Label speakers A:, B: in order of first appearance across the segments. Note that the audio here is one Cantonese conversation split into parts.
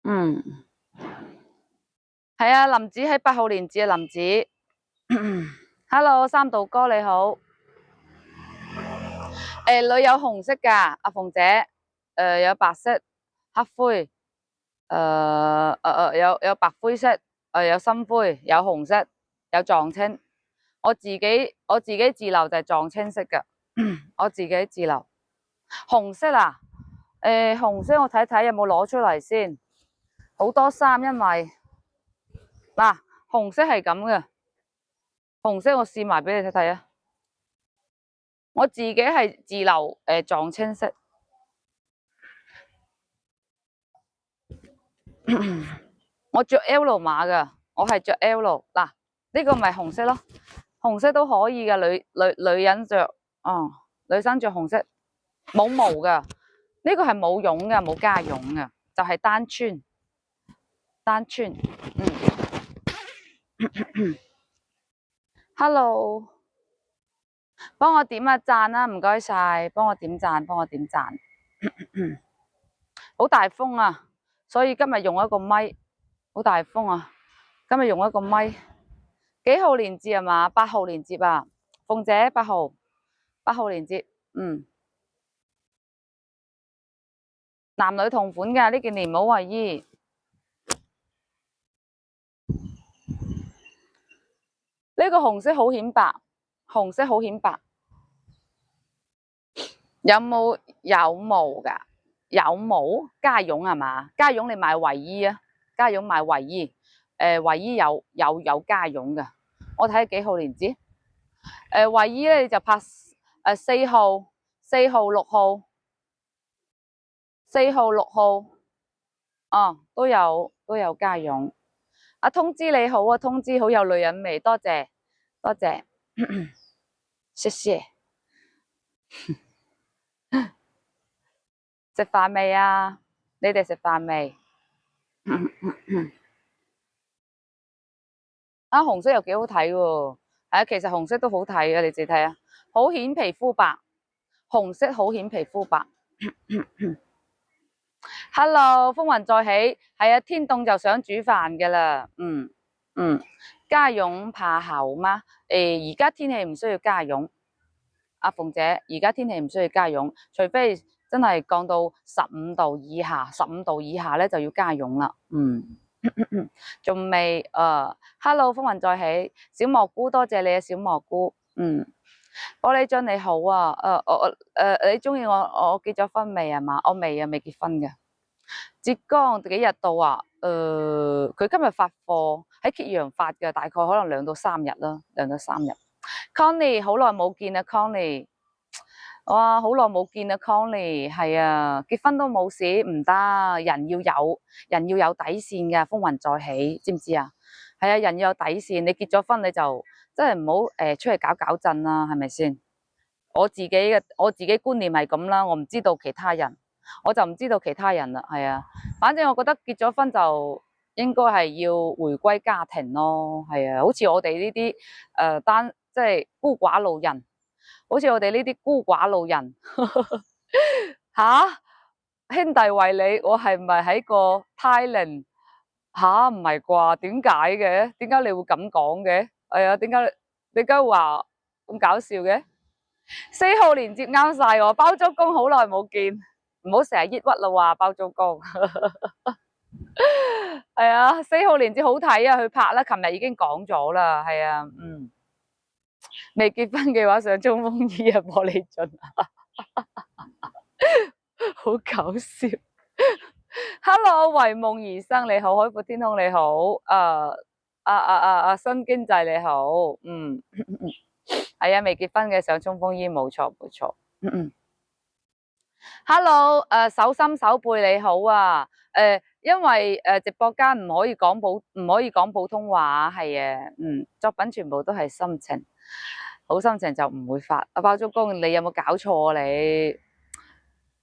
A: 嗯，係啊，林子喺8號連接啊，林子。Hello，三道哥你好。女有紅色噶，阿鳳姐。有白色、黑灰。有白灰色。有深灰，有紅色，有藏青。我自己自留就係藏青色嘅。我自己自留。紅色啊？紅色我睇睇有冇攞出嚟先。好多衫，因為嗱，紅色係咁嘅。紅色我試埋俾你睇睇啊。我自己係自留藏青色。我着 L 碼噶，我係着 L。嗱，呢個咪紅色咯，紅色都可以嘅，女人着。女生着紅色，冇毛噶，呢個係冇絨嘅，冇加絨嘅，就係單穿。Hello， 幫我點下讚啦，唔該晒，幫我點讚，幫我點讚。好大風啊，所以今日用一個咪。好大風啊，今日用一個咪。幾號連接係嘛？8號連接啊，鳳姐8號連接。男女同款嘅呢件連帽衛衣。呢個紅色好顯白，紅色好顯白。有毛噶？有毛加絨係嘛？加絨你買衛衣啊？加絨買衛衣。衛衣有加絨嘅。我睇下幾號連接。衛衣咧你就拍4號、4號、6號、4號、6號。都有加絨。通知你好啊，通知好有女人味，多謝多謝。謝謝。食飯未啊？你哋食飯未？紅色又幾好睇喎。其實紅色都好睇嘅，你自己睇啊，好顯皮膚白。紅色好顯皮膚白。Hello， 風雲再起。係啊，天凍就想煮飯噶啦。加絨怕厚嗎？而家天氣唔需要加絨。阿鳳姐，而家天氣唔需要加絨，除非真係降到15度以下，15度以下咧就要加絨啦。仲未Hello， 風雲再起。小蘑菇，多謝你啊，小蘑菇。玻璃樽你好啊。你中意我結咗婚未啊嘛？我未啊，未結婚嘅。浙江幾日到啊？佢今日發貨喺揭陽發嘅，大概可能2到3日啦，2到3日。Connie 好耐冇見啊 Connie。哇，好耐冇見啊 Connie。係啊，結婚都冇事唔得，人要有底線嘅，風雲再起，知唔知啊？係啊，人要有底線，你結咗婚你就真係唔好出去搞震啦，係咪先？我自己觀念係咁啦，我唔知道其他人，我就唔知道其他人啦。係啊，反正我覺得結咗婚就應該係要回歸家庭咯。係啊，好似我哋呢啲即係孤寡老人，好似我哋呢啲孤寡老人吓，兄弟為你，我係唔係喺個 Thailand？吓，唔係啩？點解嘅？點解你會咁講嘅？係啊，點解話咁搞笑嘅？4號連接啱晒我，包租公好耐冇見，唔好成日抑鬱啦話包租公。係啊，4號連接好睇啊，去拍啦，琴日已經講咗啦。係啊，未結婚嘅話上衝鋒衣啊，玻璃樽。好搞笑。Hello， 為夢而生你好，海闊天空你好。新經濟你好。係啊，未結婚嘅上衝鋒衣，冇錯冇錯。Hello， 手心手背你好啊。因為直播間唔可以講普通話，係啊。作品全部都係心情，好心情就唔會發。包租公，你有冇搞錯啊？你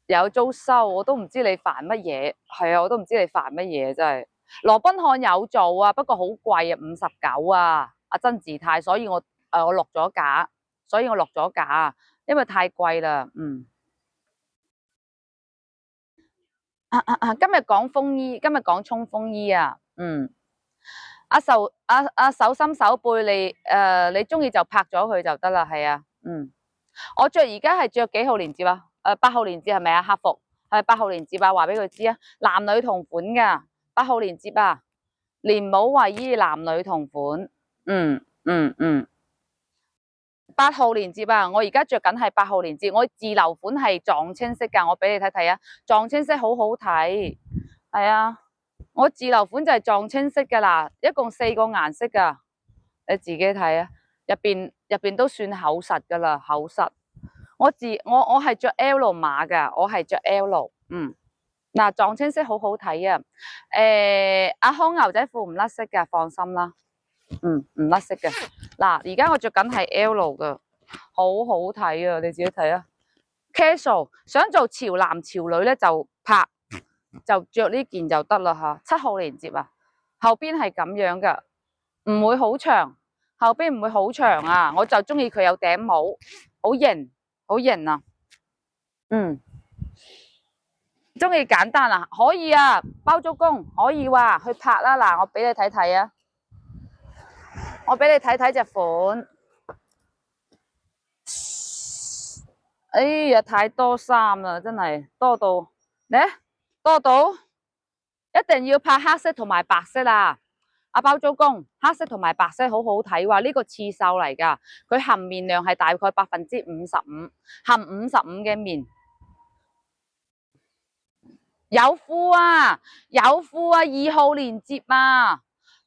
A: 有租收，我都唔知你煩乜嘢。係啊，我都唔知你煩乜嘢，真係。羅賓漢有做啊，不過好貴啊，59啊。阿曾志泰，所以我落咗架，因為太貴啦。今日講風衣，今日講衝鋒衣啊。手心手背你中意就拍咗佢就得啦，係啊。我着而家係着幾號鏈接啊？8號鏈接係咪啊？客服係8號鏈接啊，話俾佢知啊，男女同款噶，8號鏈接啊，連帽衛衣男女同款。8號鏈接啊，我而家着緊係8號鏈接，我自留款係撞青色噶，我俾你睇睇啊，撞青色好好睇，係啊，我自留款就係撞青色噶啦，一共4個顏色噶，你自己睇啊，入邊都算厚實噶啦，厚實。我係着 L 碼噶，我係着 L。嗱，撞青色好好睇啊。阿康牛仔褲唔甩色噶，放心啦。唔甩色嘅。嗱，而家我着緊係 L 噶，好好睇啊！你自己睇啊。Casual 想做潮男潮女咧就着呢件就得啦吓。7號鏈接啊，後邊係咁樣噶，唔會好長，後邊唔會好長啊。我就中意佢有頂帽，好型，好型啊。中意簡單啊，可以啊，包租公可以話去拍啦。嗱，我俾你睇睇啊。我俾你睇睇隻款，哎呀，太多衫啦，真係多到，多到一定要拍黑色同埋白色啊！阿包租公，黑色同埋白色好好睇喎，呢個刺繡嚟噶，佢含棉量係大概55%，含55嘅棉。有褲啊，2號鏈接啊。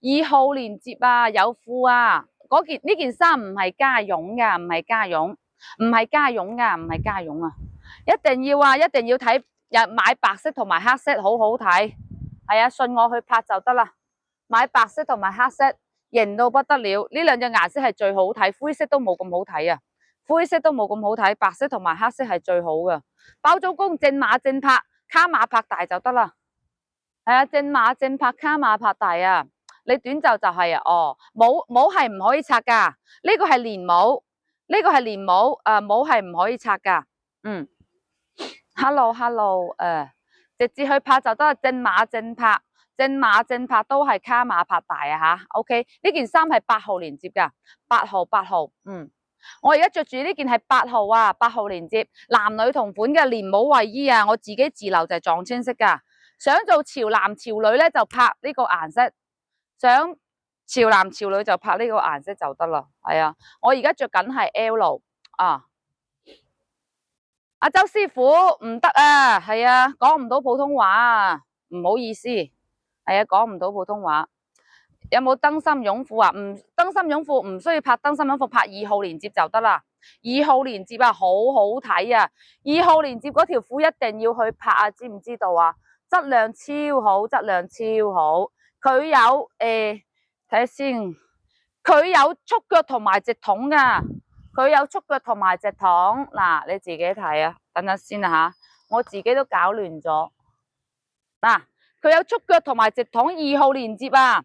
A: 2號鏈接啊，有褲啊！呢件衫唔係加絨噶，唔係加絨，唔係加絨噶，唔係加絨啊！一定要啊，一定要睇，買白色同埋黑色好好睇，係啊，信我去拍就得啦。買白色同埋黑色，型到不得了。呢兩隻顏色係最好睇，灰色都冇咁好睇啊，灰色都冇咁好睇，白色同埋黑色係最好噶。包租公正碼正拍，卡碼拍大就得啦。係啊，正碼正拍，卡碼拍大啊！你短袖就係啊，帽係唔可以拆噶，呢個係連帽，呢個係連帽，帽係唔可以拆噶。hello，直接去拍就得，正碼正拍，正碼正拍都係卡碼拍大啊吓。OK， 呢件衫係8號連接噶，8號，我而家着住呢件係8號啊，8號連接，男女同款嘅連帽衛衣啊，我自己自留就係撞青色噶，想做潮男潮女咧就拍呢個顏色。想潮男潮女就拍呢個顏色就得啦，係啊，我而家着緊係 L 啊。阿周師傅唔得啊，係啊，講唔到普通話啊，唔好意思，係啊，講唔到普通話。有冇燈芯絨褲啊？燈芯絨褲唔需要拍燈芯絨褲，拍2號連接就得啦。2號連接啊，好好睇啊！2號連接嗰條褲一定要去拍啊，知唔知道啊？質量超好，質量超好。佢有睇下先，佢有束腳同埋直筒噶，佢有束腳同埋直筒。嗱，你自己睇啊，等陣先啊吓，我自己都搞亂咗。嗱，佢有束腳同埋直筒，2號連接啊，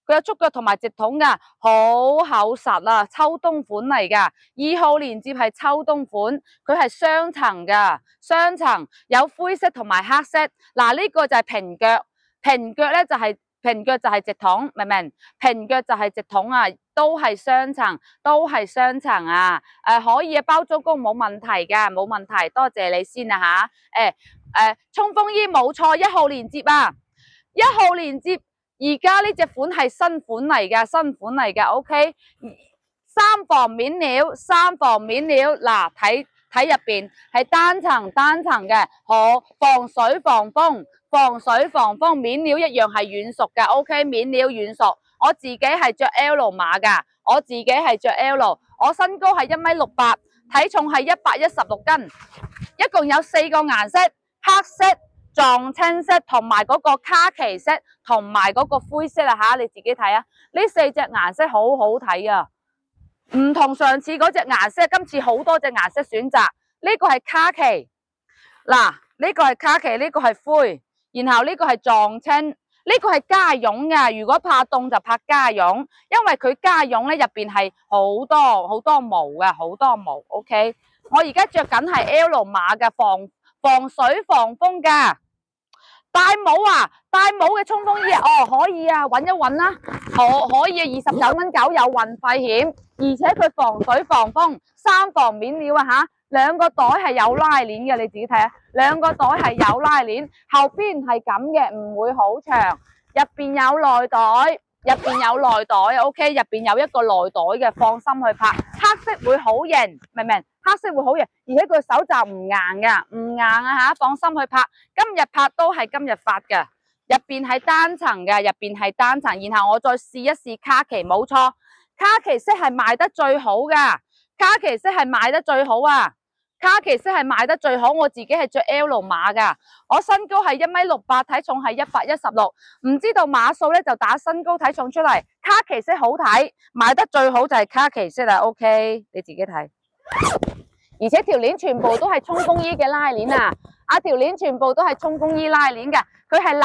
A: 佢有束腳同埋直筒噶，好厚實啊，秋冬款嚟噶。2號連接係秋冬款，佢係雙層噶，雙層有灰色同埋黑色。嗱，呢個就係平腳，平腳咧就係。平腳就係直筒，明唔明？平腳就係直筒啊，都係雙層，都係雙層啊。可以啊，包租公冇問題噶，冇問題。多謝你先啊吓。衝鋒衣冇錯，1號連接啊，1號連接。而家呢隻款係新款嚟噶，新款嚟噶。OK， 三防面料，嗱，睇入邊係單層嘅，可防水防風，面料一樣係軟熟嘅。OK， 面料軟熟。我自己係着 L 碼噶，我身高係1.68米，體重係116斤，一共有4個顏色，黑色、撞青色同埋嗰個卡其色同埋嗰個灰色啊吓，你自己睇啊，呢4隻顏色好好睇啊！唔同上次嗰隻顏色，今次好多隻顏色選擇。呢個係卡其，嗱，呢個係卡其，呢個係灰，然後呢個係撞青，呢個係加絨噶。如果怕凍就拍加絨，因為佢加絨咧入邊係好多毛噶，好多毛。OK， 我而家着緊係 L 碼嘅，防水防風噶。戴帽啊，戴帽嘅衝鋒衣啊，哦可以啊，揾一揾啦，可以啊，29.9有運費險，而且佢防水防風，3防面料啊吓，兩個袋係有拉鏈嘅，你自己睇下，兩個袋係有拉鏈，後邊係咁嘅，唔會好長，入邊有內袋。入邊有內袋 ，OK， 入邊有一個內袋嘅，放心去拍，黑色會好型，明唔明？黑色會好型，而且佢手袖唔硬噶，唔硬啊吓，放心去拍。今日拍都係今日發嘅，入邊係單層嘅，入邊係單層。然後我再試一試卡其，冇錯，卡其色係賣得最好噶，卡其色係賣得最好啊！卡其色係賣得最好，我自己係着 L 碼噶，我身高係1.68米，體重係116，唔知道碼數咧就打身高體重出嚟。卡其色好睇，賣得最好就係卡其色啦 ，OK， 你自己睇。而且條鏈全部都係衝鋒衣嘅拉鏈啊，條鏈全部都係衝鋒衣拉鏈嘅，佢係立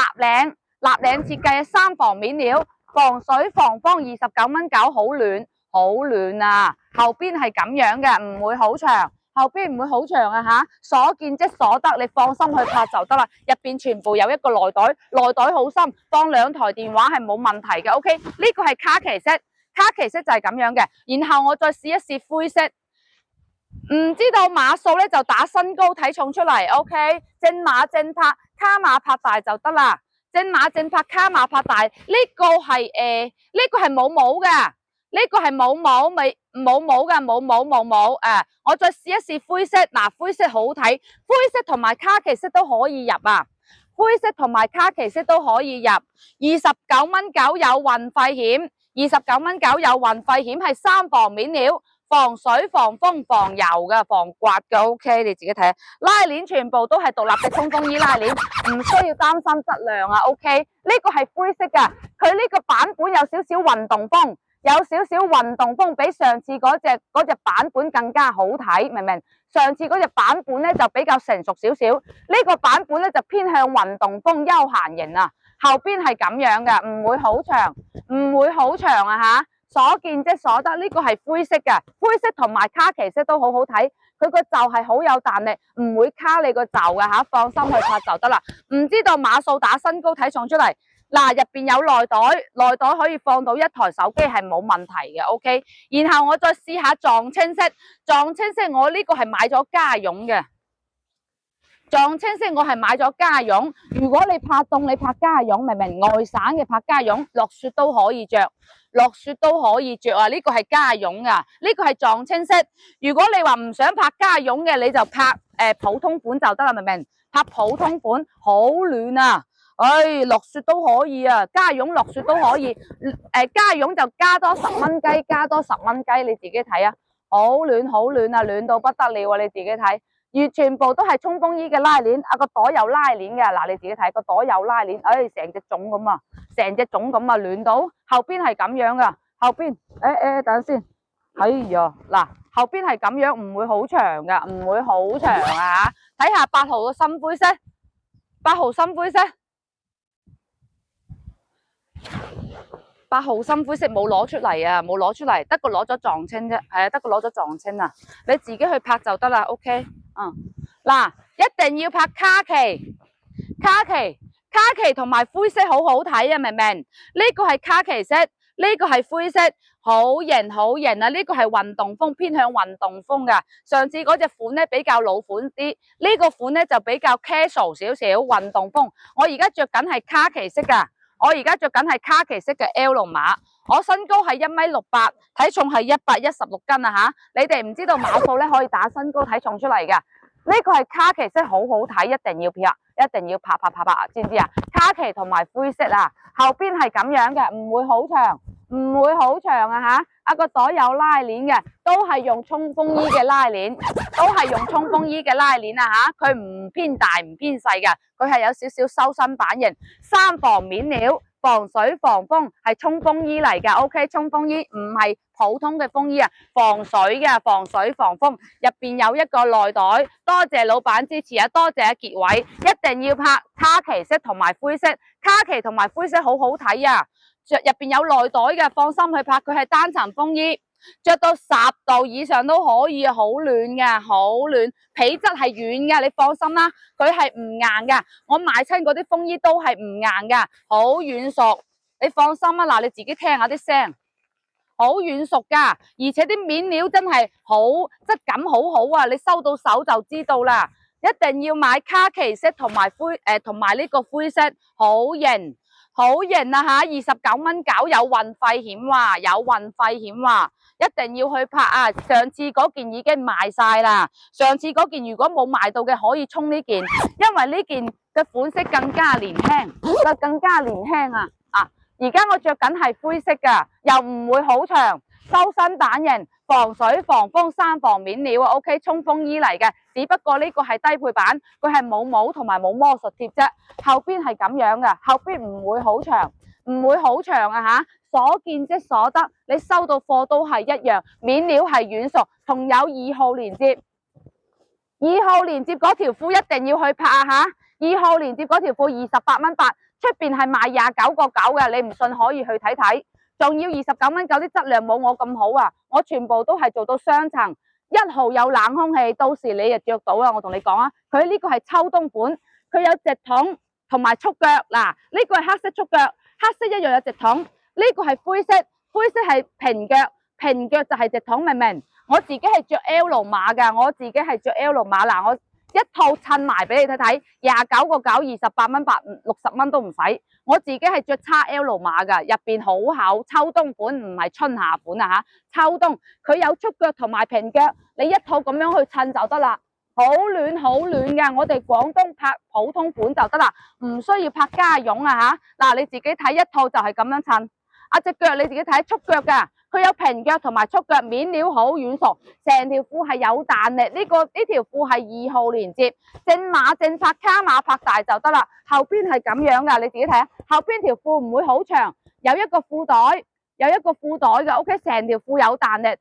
A: 領設計嘅3防面料，防水防風，29.9好暖，好暖啊！後邊係咁樣嘅，唔會好長。後邊唔會好長啊吓，所見即所得，你放心去拍就得啦。入邊全部有一個內袋，內袋好深，放2台電話係冇問題嘅。OK， 呢個係卡其色，卡其色就係咁樣嘅。然後我再試一試灰色，唔知道碼數咧就打身高體重出嚟。OK， 正碼正拍，卡碼拍大就得啦。正碼正拍，卡碼拍大。呢個係呢個係冇帽噶。呢個係冇帽，冇帽噶，冇帽啊！我再試一試灰色，嗱，灰色好睇，灰色同埋卡其色都可以入啊，灰色同埋卡其色都可以入，29.9有運費險，29.9有運費險係3防面料，防水防風防油嘅，防刮嘅 ，OK， 你自己睇下，拉鏈全部都係獨立嘅衝鋒衣拉鏈，唔需要擔心質量啊 ，OK， 呢個係灰色噶，佢呢個版本有少少運動風。有少少運動風，比上次嗰隻版本更加好睇，明唔明？上次嗰隻版本咧就比較成熟少少，呢個版本咧就偏向運動風休閒型啊。後邊係咁樣嘅，唔會好長，唔會好長啊吓。所見即所得，呢個係灰色嘅，灰色同埋卡其色都好好睇，佢個袖係好有彈力，唔會卡你個袖嘅吓，放心去拍就得啦。唔知道碼數打身高體重出嚟。嗱，入邊有內袋，內袋可以放到1台手機係冇問題嘅 ，OK。然後我再試下撞青色，撞青色我呢個係買咗家絨嘅，撞青色我係買咗家絨。如果你拍凍，你拍家絨，明明外省嘅拍家絨，落雪都可以着，落雪都可以着啊！呢個係家絨啊，呢個係撞青色。如果你話唔想拍家絨嘅，你就拍普通款就得啦，明明？拍普通款好暖啊！落雪都可以啊，家絨落雪都可以，家絨就加多10蚊雞，加多10蚊雞，你自己睇啊，好暖好暖啊，暖到不得了啊，你自己睇，而全部都係衝鋒衣嘅拉鏈，個袋有拉鏈嘅，嗱你自己睇個袋有拉鏈，成隻粽咁啊，成隻粽咁啊，暖到後邊係咁樣噶，後邊等陣先，哎呀，嗱後邊係咁樣，唔會好長噶，唔會好長啊，睇下8號嘅深灰色，8號深灰色。8號深灰色冇攞出嚟啊，冇攞出嚟，得個攞咗撞青啫，係啊，得個攞咗撞青啊，你自己去拍就得啦 ，OK， 嗱，一定要拍卡其，卡其同埋灰色好好睇啊，明唔明？呢個係卡其色，呢個係灰色，好型好型啊！呢個係運動風，偏向運動風噶。上次嗰隻款咧比較老款啲，呢個款咧就比較 casual 少少，運動風。我而家着緊係卡其色噶。我而家着緊係卡其色嘅 L 碼，我身高係1.68米，體重係116斤啊吓！你哋唔知道碼數咧可以打身高體重出嚟噶。呢個係卡其色，好好睇，一定要拍，一定要拍，知唔知啊？卡其同埋灰色啊，後邊係咁樣嘅，唔會好長，唔會好長啊吓！個袋有拉鏈嘅，都係用衝鋒衣嘅拉鏈，都係用衝鋒衣嘅拉鏈啊吓！佢唔偏大唔偏細嘅，佢係有少少修身版型，3防面料。防水防風係衝鋒衣嚟噶 ，OK， 衝鋒衣唔係普通嘅風衣啊，防水嘅，防水防風，入邊有一個內袋。多謝老闆支持啊，多謝阿傑偉，一定要拍卡其色同埋灰色，卡其同埋灰色好好睇啊，入邊有內袋嘅，放心去拍，佢係單層風衣。着到10度以上都可以，好暖嘅，好暖，皮質係軟嘅，你放心啦，佢係唔硬噶。我買親嗰啲風衣都係唔硬噶，好軟熟，你放心啦。嗱，你自己聽下啲聲，好軟熟噶，而且啲面料真係好，質感好好啊！你收到手就知道啦。一定要買卡其色同埋同埋呢個灰色，好型。好型啊吓！29蚊搞，有運費險喎，有運費險喎，一定要去拍啊！上次嗰件已經賣晒啦，上次嗰件如果冇賣到嘅可以衝呢件，因為呢件嘅款式更加年輕，更加年輕啊！而家我着緊係灰色噶，又唔會好長，修身版型，防水防風三防面料啊 ，OK， 衝鋒衣嚟嘅，只不過呢個係低配版，佢係冇帽同埋冇魔術貼啫，後邊係咁樣噶，後邊唔會好長，唔會好長啊吓，所見即所得，你收到貨都係一樣，面料係軟熟，同有2號連接，2號連接嗰條褲一定要去拍啊吓，2號連接嗰條褲28蚊8。出邊係賣29個9嘅，你唔信可以去睇睇，仲要29蚊9，啲質量冇我咁好啊！我全部都係做到雙層，1號有冷空氣，到時你就着到啦。我同你講啊，佢呢個係秋冬款，佢有直筒同埋束腳，嗱呢個係黑色束腳，黑色一樣有直筒，呢個係灰色，灰色係平腳，平腳就係直筒，明唔明？我自己係着 L 碼噶，我自己係着 L 碼嗱，我一套襯埋俾你睇睇，29個9 28蚊8 60蚊都唔使。我自己係着 XL 碼噶，入邊好厚，秋冬款唔係春夏款啊吓，秋冬佢有束腳同埋平腳，你一套咁樣去襯就得啦，好暖好暖噶。我哋廣東拍普通款就得啦，唔需要拍家絨啊吓。嗱，你自己睇一套就係咁樣襯，隻腳你自己睇束腳噶。佢有平腳同埋束腳，面料好軟熟，成條褲係有彈力。呢條褲係2號連接，正碼正拍卡碼拍大就得啦。後邊係咁樣噶，你自己睇下，後邊條褲唔會好長，有一個褲袋，嘅 ，OK， 成條褲有彈力。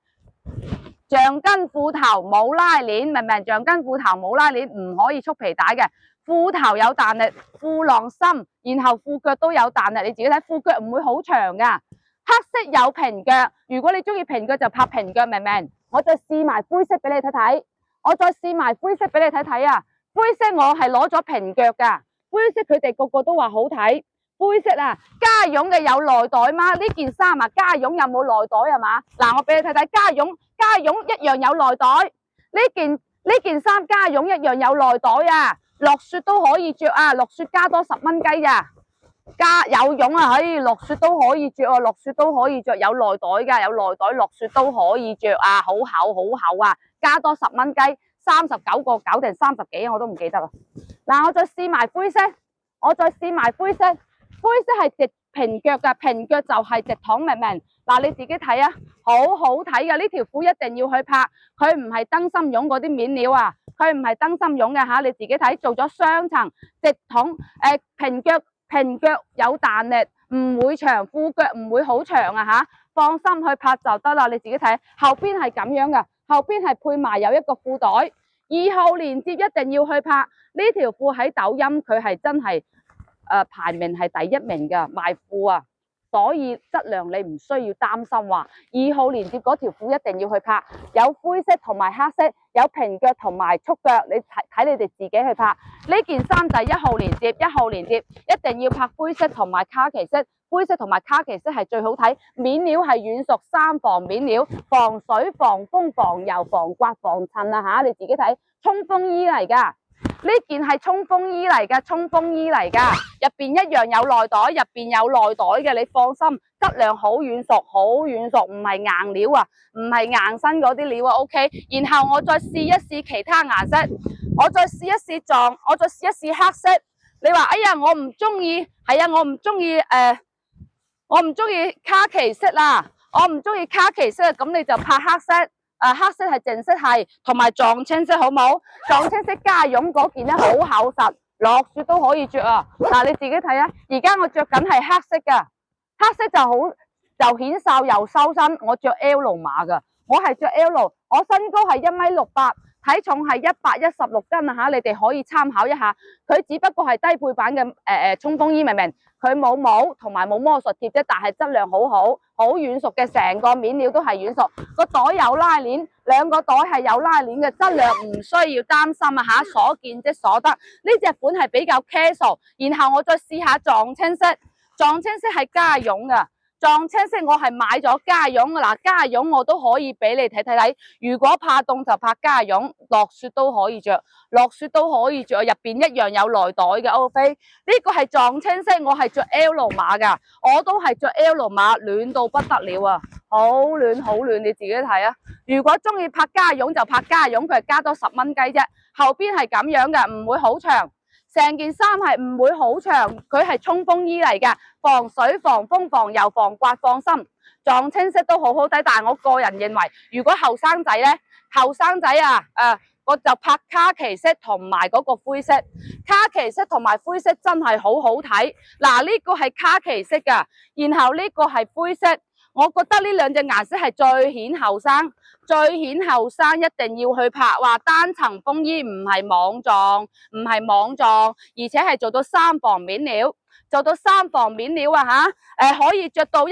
A: 橡筋褲頭冇拉鏈，明唔明？橡筋褲頭冇拉鏈，唔可以束皮帶嘅。褲頭有彈力，褲浪深，然後褲腳都有彈力。你自己睇，褲腳唔會好長噶。黑色有平腳，如果你中意平腳就拍平腳，明唔明？我再試埋灰色俾你睇睇，我再試埋灰色俾你睇睇啊！灰色我係攞咗平腳噶，灰色佢哋個個都話好睇。灰色啊，家絨嘅有內袋嗎？呢件衫啊，家絨有冇內袋啊嘛？嗱，我俾你睇睇家絨一樣有內袋。呢件衫家絨一樣有內袋啊，落雪都可以着啊，落雪加多10蚊雞咋。加有絨啊，落雪都可以着啊，落雪都可以着，有內袋噶，有內袋落雪都可以着啊，好厚好厚啊，加多10蚊雞，39個9定30幾我都唔記得啦。嗱，我再試埋灰色，灰色係直平腳噶，平腳就係直筒，明唔明？嗱，你自己睇啊，好好睇噶，呢條褲一定要去拍，佢唔係燈芯絨嗰啲面料啊，佢唔係燈芯絨嘅吓，你自己睇，做咗雙層直筒，平腳有彈力，唔會長，褲腳唔會好長啊吓，放心去拍就得啦。你自己睇，後邊係咁樣噶，後邊係配埋有一個褲袋，2號連接一定要去拍。呢條褲喺抖音佢係真係排名係第1名噶賣褲啊，所以質量你唔需要擔心話2號連接嗰條褲一定要去拍，有灰色同埋黑色，有平腳同埋束腳，你睇你哋自己去拍。呢件衫就係1號連接，1號連接一定要拍灰色同埋卡其色，灰色同埋卡其色係最好睇，面料係軟熟3防面料，防水防風防油防刮防塵啊吓，你自己睇，衝鋒衣嚟噶。呢件係衝鋒衣嚟噶，入邊一樣有內袋，入邊有內袋嘅，你放心，質量好軟熟，唔係硬料啊，唔係硬身嗰啲料啊 ，OK。然後我再試一試其他顏色，我再試一試撞，我再試一試黑色。你話哎呀，我唔中意，係啊，我唔中意卡其色啦，咁你就拍黑色。黑色係正色係，同埋撞青色好冇？撞青色家絨嗰件咧好厚實，落雪都可以着啊！嗱，你自己睇啊，而家我着緊係黑色噶，黑色就顯瘦又修身。我着 L 碼噶，我係着 L， 我身高係1米68，體重係116斤啊吓，你哋可以參考一下。佢只不過係低配版嘅衝鋒衣，明唔明？佢冇帽同埋冇魔術貼啫，但係質量好好，好軟熟嘅，成個面料都係軟熟，個袋有拉鏈，兩個袋係有拉鏈嘅，質量唔需要擔心啊吓，所見即所得。呢隻款係比較 casual， 然後我再試下撞青色，撞青色係加絨噶。撞青色我係買咗加絨噶啦，加絨我都可以俾你睇睇。如果怕凍就怕加絨，落雪都可以着，落雪都可以着，入邊一樣有內袋嘅。OK， 呢個係撞青色，我係着 L 碼噶，我都係着 L 碼，暖到不得了啊，好暖好暖，你自己睇啊。如果中意拍加絨就拍加絨，佢係加多10蚊雞啫，後邊係咁樣嘅，唔會好長。成件衫係唔會好長，佢係衝鋒衣嚟㗎，防水、防風、防油、防刮，放心。撞青色都好好睇，但係我個人認為，如果後生仔呢，後生仔啊，我就拍卡其色同埋嗰個灰色，卡其色同埋灰色真係好好睇。嗱，呢個係卡其色㗎，然後呢個係灰色。我覺得呢兩隻顏色係最顯後生，最顯後生，一定要去拍。話單層風衣唔係網狀，唔係網狀，而且係做到3防面料，做到3防面料啊吓，可以着到。